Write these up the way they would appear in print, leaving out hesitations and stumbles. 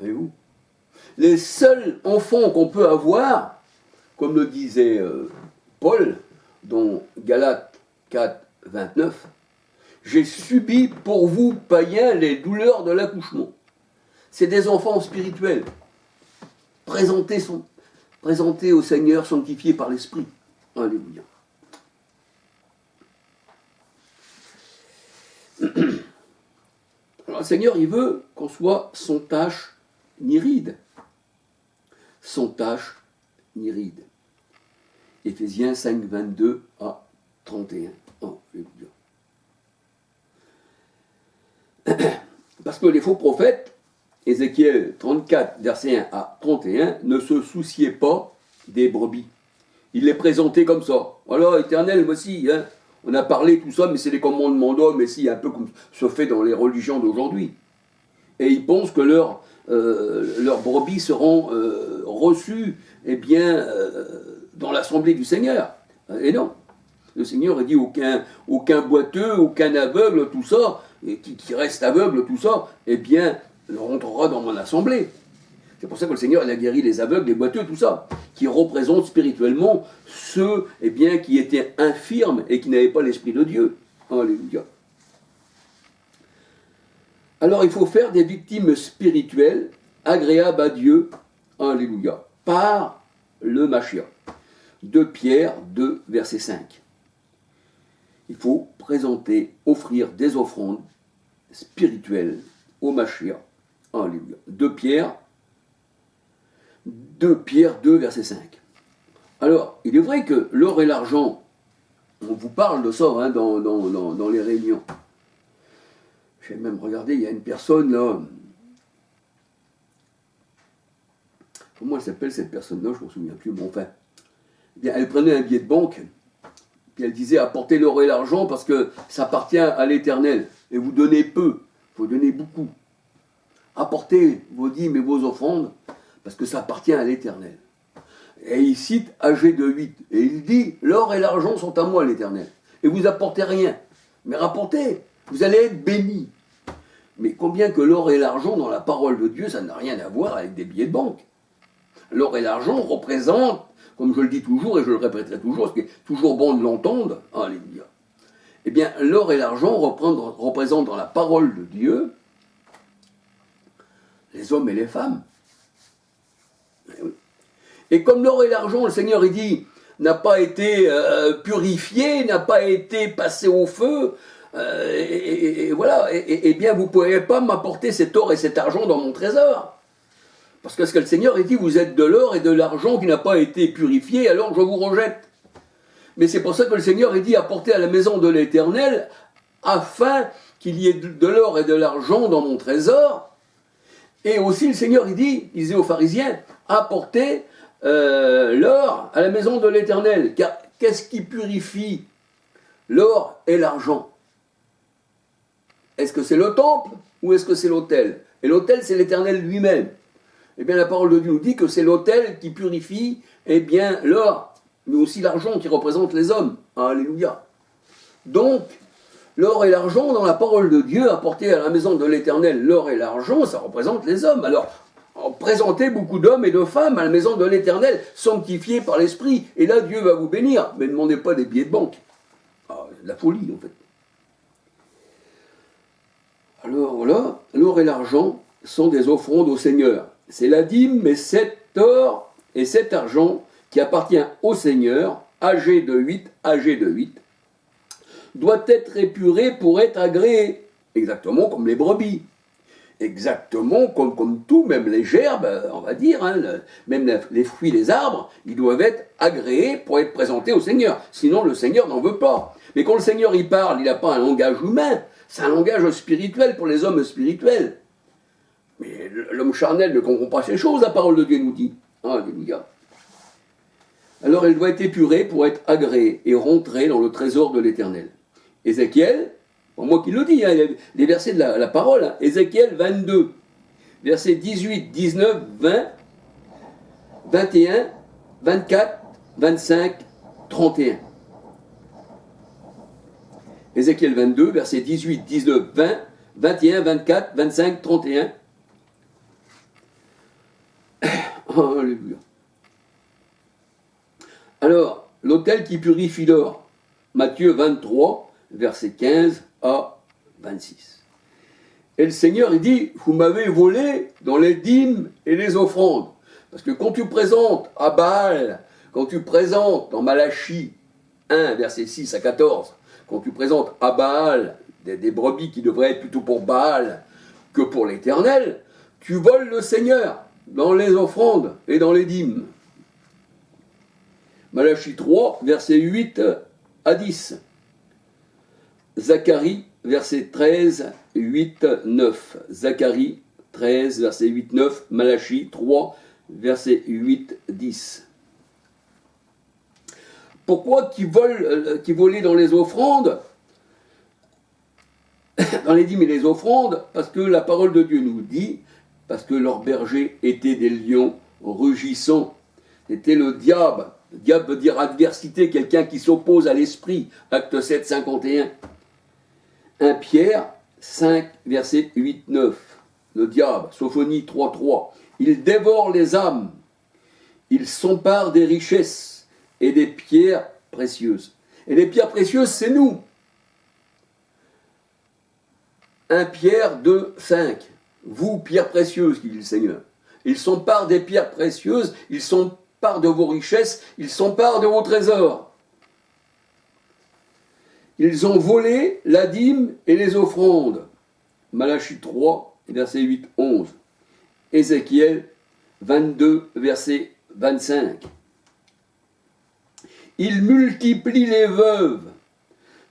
Voyez-vous ? Les seuls enfants qu'on peut avoir, comme le disait Paul dans Galates 4, 29, « J'ai subi pour vous, païens, les douleurs de l'accouchement. » C'est des enfants spirituels, présentés au Seigneur, sanctifiés par l'Esprit. Alléluia. Alors, le Seigneur, il veut qu'on soit sans tache ni ride. Sans tache ni ride. Éphésiens 5, 22 à 31. Alléluia. Parce que les faux prophètes, Ézéchiel 34, verset 1 à 31, ne se souciaient pas des brebis. Ils les présentaient comme ça. Voilà, Éternel, voici, hein. On a parlé tout ça, mais c'est les commandements d'homme, mais si, un peu comme se fait dans les religions d'aujourd'hui. Et ils pensent que leurs brebis seront reçues, eh bien, dans l'assemblée du Seigneur. Et non. Le Seigneur a dit aucun boiteux, aucun aveugle, tout ça, et qui reste aveugle, tout ça, eh bien, rentrera dans mon assemblée. C'est pour ça que le Seigneur il a guéri les aveugles, les boiteux, tout ça, qui représentent spirituellement ceux eh bien, qui étaient infirmes et qui n'avaient pas l'Esprit de Dieu. Alléluia. Alors il faut faire des victimes spirituelles agréables à Dieu, alléluia, par le Mashiach. 2 Pierre 2, verset 5. Il faut présenter, offrir des offrandes spirituelles au Mashiach. Alléluia. 2 Pierre 2, verset 5. Alors, il est vrai que l'or et l'argent, on vous parle de ça hein, dans les réunions. J'ai même regardé, il y a une personne là. Comment elle s'appelle cette personne-là? Je ne me souviens plus, mais enfin. Eh bien, elle prenait un billet de banque, puis elle disait apportez l'or et l'argent parce que ça appartient à l'Éternel. Et vous donnez peu, il faut donner beaucoup. Apportez vos dîmes et vos offrandes parce que ça appartient à l'Éternel. Et il cite Agé de 8. Et il dit l'or et l'argent sont à moi, l'Éternel. Et vous apportez rien. Mais rapportez, vous allez être bénis. Mais combien que l'or et l'argent dans la parole de Dieu, ça n'a rien à voir avec des billets de banque. L'or et l'argent représentent, comme je le dis toujours et je le répéterai toujours, parce qu'il est toujours bon de l'entendre, alléluia. Eh bien, l'or et l'argent représentent dans la parole de Dieu les hommes et les femmes. Et comme l'or et l'argent, le Seigneur, il dit, n'a pas été purifié, n'a pas été passé au feu, et voilà, et bien vous ne pouvez pas m'apporter cet or et cet argent dans mon trésor. Parce que ce que le Seigneur, il dit, vous êtes de l'or et de l'argent qui n'a pas été purifié, alors je vous rejette. Mais c'est pour ça que le Seigneur, il dit, apportez à la maison de l'Éternel, afin qu'il y ait de l'or et de l'argent dans mon trésor. Et aussi le Seigneur, il disait aux pharisiens, apportez l'or à la maison de l'Éternel. Car qu'est-ce qui purifie l'or et l'argent? Est-ce que c'est le temple ou est-ce que c'est l'autel? Et l'autel, c'est l'Éternel lui-même. Eh bien, la parole de Dieu nous dit que c'est l'autel qui purifie, eh bien, l'or, mais aussi l'argent qui représente les hommes. Alléluia. Donc, l'or et l'argent, dans la parole de Dieu, apporté à la maison de l'Éternel, l'or et l'argent, ça représente les hommes. Alors, présentez beaucoup d'hommes et de femmes à la maison de l'Éternel, sanctifiés par l'Esprit, et là, Dieu va vous bénir. Mais ne demandez pas des billets de banque. Ah, la folie, en fait. Alors, voilà, l'or et l'argent sont des offrandes au Seigneur. C'est la dîme, mais cet or et cet argent qui appartient au Seigneur, âgé de 8, doit être épuré pour être agréé, exactement comme les brebis, exactement comme tout, même les gerbes, on va dire, hein, même les fruits des arbres, ils doivent être agréés pour être présentés au Seigneur, sinon le Seigneur n'en veut pas. Mais quand le Seigneur y parle, il n'a pas un langage humain, c'est un langage spirituel pour les hommes spirituels. Mais l'homme charnel ne comprend pas ces choses, la parole de Dieu nous dit. Alléluia. Alors elle doit être épurée pour être agréée et rentrer dans le trésor de l'Éternel. Ézéchiel, pour moi qui le dis, hein, les versets de la parole, hein, Ézéchiel 22, versets 18, 19, 20, 21, 24, 25, 31. Ézéchiel 22, versets 18, 19, 20, 21, 24, 25, 31. Alléluia. Alors, l'autel qui purifie l'or, Matthieu 23, versets 15 à 26. Et le Seigneur, il dit, vous m'avez volé dans les dîmes et les offrandes. Parce que quand tu présentes à Baal, quand tu présentes dans Malachie 1, versets 6 à 14, quand tu présentes à Baal des brebis qui devraient être plutôt pour Baal que pour l'Éternel, tu voles le Seigneur dans les offrandes et dans les dîmes. Malachie 3, versets 8 à 10. Zacharie, verset 13, 8, 9. Zacharie 13, verset 8, 9. Malachie 3, verset 8, 10. Pourquoi qui volaient dans les offrandes, dans les dîmes et les offrandes? Parce que la parole de Dieu nous dit, parce que leurs bergers étaient des lions rugissants. C'était le diable. Le diable veut dire adversité, quelqu'un qui s'oppose à l'esprit. Acte 7, 51. 1 Pierre 5, verset 8, 9. Le diable, Sophonie 3, 3. Il dévore les âmes. Il s'empare des richesses et des pierres précieuses. Et les pierres précieuses, c'est nous. 1 Pierre 2, 5. Vous, pierres précieuses, dit le Seigneur. Il s'empare des pierres précieuses, il s'empare de vos richesses, il s'empare de vos trésors. Ils ont volé la dîme et les offrandes. Malachie 3, verset 8, 11. Ézéchiel 22, verset 25. Ils multiplient les veuves.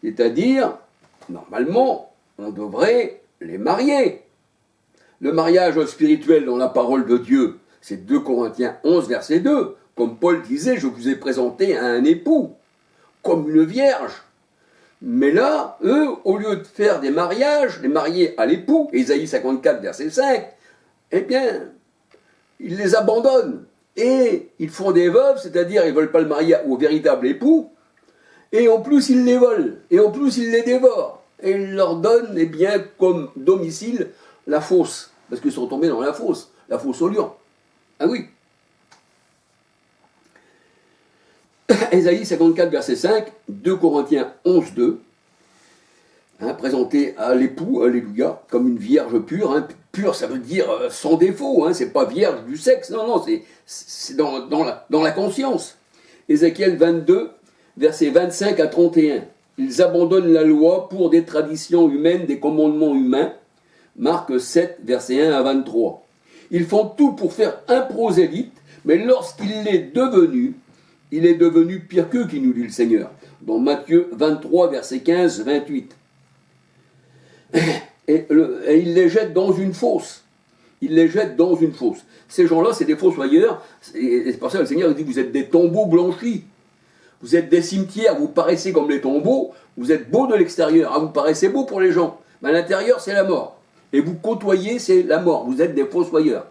C'est-à-dire, normalement, on devrait les marier. Le mariage spirituel dans la parole de Dieu, c'est 2 Corinthiens 11, verset 2. Comme Paul disait, je vous ai présenté à un époux, comme une vierge. Mais là, eux, au lieu de faire des mariages, les marier à l'époux, Ésaïe 54, verset 5, eh bien, ils les abandonnent. Et ils font des veuves, c'est-à-dire ils ne veulent pas le marier au véritable époux, et en plus ils les volent, et en plus ils les dévorent. Et ils leur donnent, eh bien, comme domicile, la fosse, parce qu'ils sont tombés dans la fosse au lion. Ah oui. Ésaïe 54, verset 5, 2 Corinthiens 11, 2, présenté à l'époux, alléluia, comme une vierge pure. Pure, ça veut dire sans défaut, c'est pas vierge du sexe, non, c'est dans la conscience. Ézéchiel 22, verset 25 à 31. Ils abandonnent la loi pour des traditions humaines, des commandements humains. Marc 7, verset 1 à 23. Ils font tout pour faire un prosélyte, mais lorsqu'il est devenu pire qu'eux, qui nous dit le Seigneur. Dans Matthieu 23, verset 15, 28. Et il les jette dans une fosse. Ces gens-là, c'est des fossoyeurs. Et c'est pour ça que le Seigneur dit, vous êtes des tombeaux blanchis. Vous êtes des cimetières, vous paraissez comme les tombeaux. Vous êtes beaux de l'extérieur. Vous paraissez beaux pour les gens. Mais à l'intérieur, c'est la mort. Et vous côtoyez, c'est la mort. Vous êtes des fossoyeurs.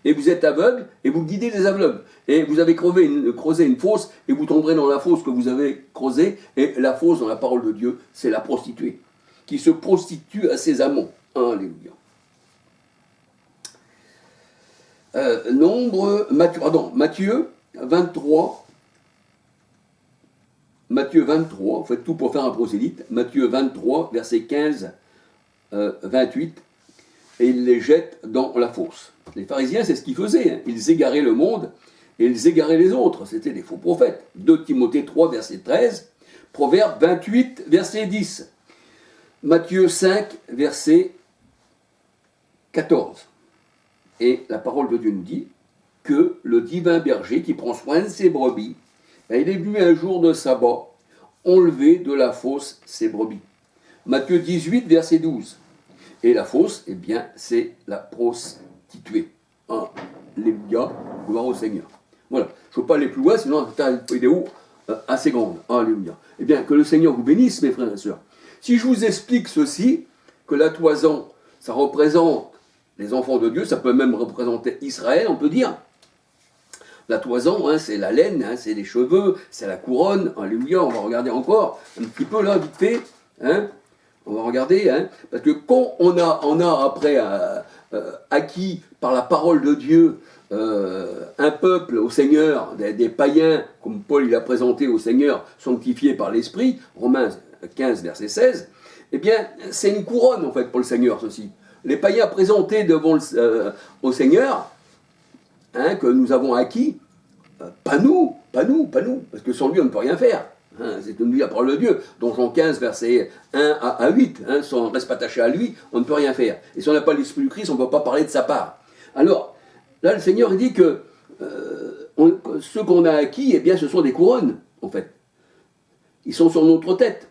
Et vous êtes aveugles, et vous guidez les aveugles. Et vous avez creusé une fosse, et vous tomberez dans la fosse que vous avez creusée. Et la fosse, dans la parole de Dieu, c'est la prostituée, qui se prostitue à ses amants. Alléluia. Matthieu 23. Matthieu 23, faites tout pour faire un prosélyte. Matthieu 23, verset 15, 28. Et ils les jettent dans la fosse. Les pharisiens, c'est ce qu'ils faisaient. Ils égaraient le monde et ils égaraient les autres. C'était des faux prophètes. 2 Timothée 3, verset 13. Proverbe 28, verset 10. Matthieu 5, verset 14. Et la parole de Dieu nous dit que le divin berger qui prend soin de ses brebis, il est venu un jour de sabbat enlever de la fosse ses brebis. Matthieu 18, verset 12. Et la fosse, eh bien, c'est la prostituée. Alléluia, gloire au Seigneur. Voilà, je ne veux pas aller plus loin, sinon c'est une vidéo assez grande. Alléluia. Eh bien, que le Seigneur vous bénisse, mes frères et sœurs. Si je vous explique ceci, que la toison, ça représente les enfants de Dieu, ça peut même représenter Israël, on peut dire. La toison, c'est la laine, c'est les cheveux, c'est la couronne. Alléluia, on va regarder encore un petit peu là, vite fait. On va regarder, parce que quand on a après acquis par la parole de Dieu un peuple au Seigneur, des païens, comme Paul il a présenté au Seigneur, sanctifiés par l'Esprit, Romains 15, verset 16, eh bien, c'est une couronne, en fait, pour le Seigneur, ceci. Les païens présentés devant au Seigneur, hein, que nous avons acquis, pas nous, parce que sans lui, on ne peut rien faire. Hein, c'est nous la parole de Dieu. Donc, Jean 15, versets 1 à 8, hein, si on ne reste pas attaché à lui, on ne peut rien faire. Et si on n'a pas l'Esprit du Christ, on ne peut pas parler de sa part. Alors, là, le Seigneur il dit que ceux qu'on a acquis, eh bien, ce sont des couronnes, en fait. Ils sont sur notre tête.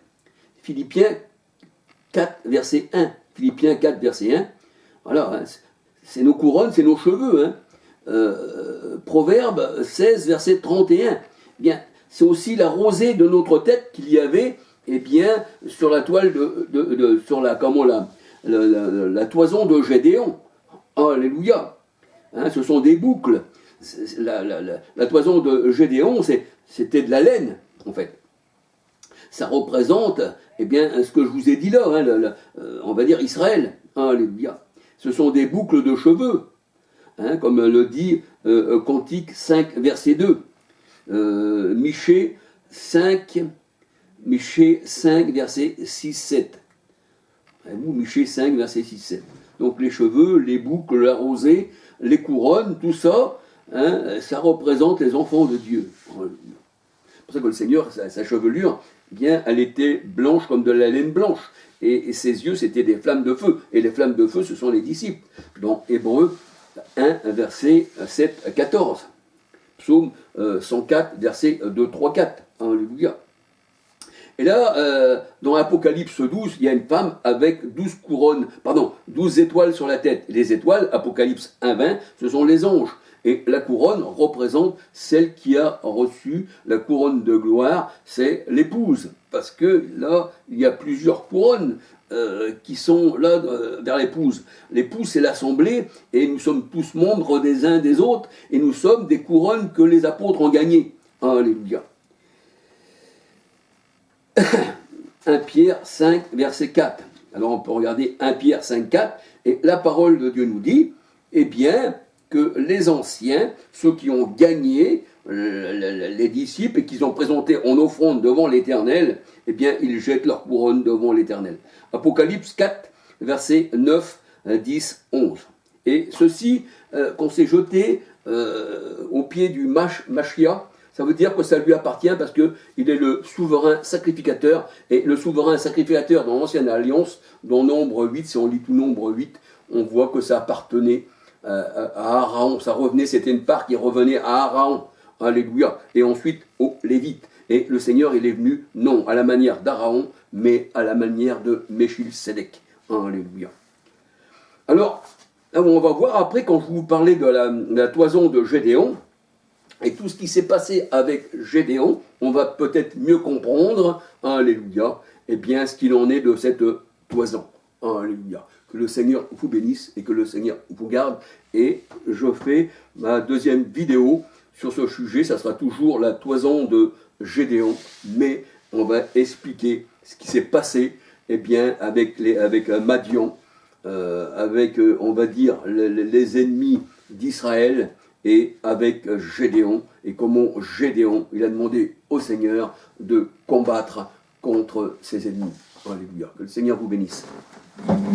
Philippiens 4, verset 1. Philippiens 4, verset 1. Voilà, hein, c'est nos couronnes, c'est nos cheveux. Hein. Proverbe 16, verset 31. Eh bien, c'est aussi la rosée de notre tête qu'il y avait, eh bien, sur la toile sur la toison de Gédéon. Alléluia. Hein, ce sont des boucles. La toison de Gédéon, c'était de la laine, en fait. Ça représente, eh bien, ce que je vous ai dit là, hein, on va dire Israël. Alléluia. Ce sont des boucles de cheveux, hein, comme le dit Cantique 5, verset 2. Michée 5, verset 6-7. Michée 5, verset 6-7. Donc les cheveux, les boucles, la rosée, les couronnes, tout ça, hein, ça représente les enfants de Dieu. C'est pour ça que le Seigneur, sa chevelure, eh bien, elle était blanche comme de la laine blanche. Et ses yeux, c'était des flammes de feu. Et les flammes de feu, ce sont les disciples. Dans Hébreux 1, verset 7 à 14. Psaume 104, verset 2, 3, 4. Alléluia. Et là, dans Apocalypse 12, il y a une femme avec 12 étoiles sur la tête. Les étoiles, Apocalypse 1, 20, ce sont les anges. Et la couronne représente celle qui a reçu la couronne de gloire, c'est l'épouse. Parce que là, il y a plusieurs couronnes qui sont là vers l'épouse. L'épouse, c'est l'assemblée, et nous sommes tous membres des uns des autres, et nous sommes des couronnes que les apôtres ont gagnées. Alléluia. 1 Pierre 5, verset 4. Alors on peut regarder 1 Pierre 5, 4, et la parole de Dieu nous dit, eh bien, que les anciens, ceux qui ont gagné, les disciples, et qu'ils ont présenté en offrande devant l'Éternel, eh bien, ils jettent leur couronne devant l'Éternel. Apocalypse 4, versets 9, 10, 11. Et ceci, qu'on s'est jeté au pied du Machia, ça veut dire que ça lui appartient parce qu'il est le souverain sacrificateur. Et le souverain sacrificateur dans l'Ancienne Alliance, dans Nombre 8, si on lit tout Nombre 8, on voit que ça appartenait à Aaron. Ça revenait, c'était une part qui revenait à Aaron. Alléluia. Et ensuite aux Lévites. Et le Seigneur, il est venu, non à la manière d'Aaron, mais à la manière de Melchisédek. Alléluia. Alors, on va voir après, quand je vous parlais de la toison de Gédéon, et tout ce qui s'est passé avec Gédéon, on va peut-être mieux comprendre, alléluia, eh bien, ce qu'il en est de cette toison. Alléluia. Que le Seigneur vous bénisse et que le Seigneur vous garde. Et je fais ma deuxième vidéo sur ce sujet, ça sera toujours la toison de Gédéon, mais on va expliquer ce qui s'est passé, eh bien, avec Madian, avec, on va dire, les ennemis d'Israël, et avec Gédéon, et comment Gédéon, il a demandé au Seigneur de combattre contre ses ennemis. Alléluia. Que le Seigneur vous bénisse. Alléluia.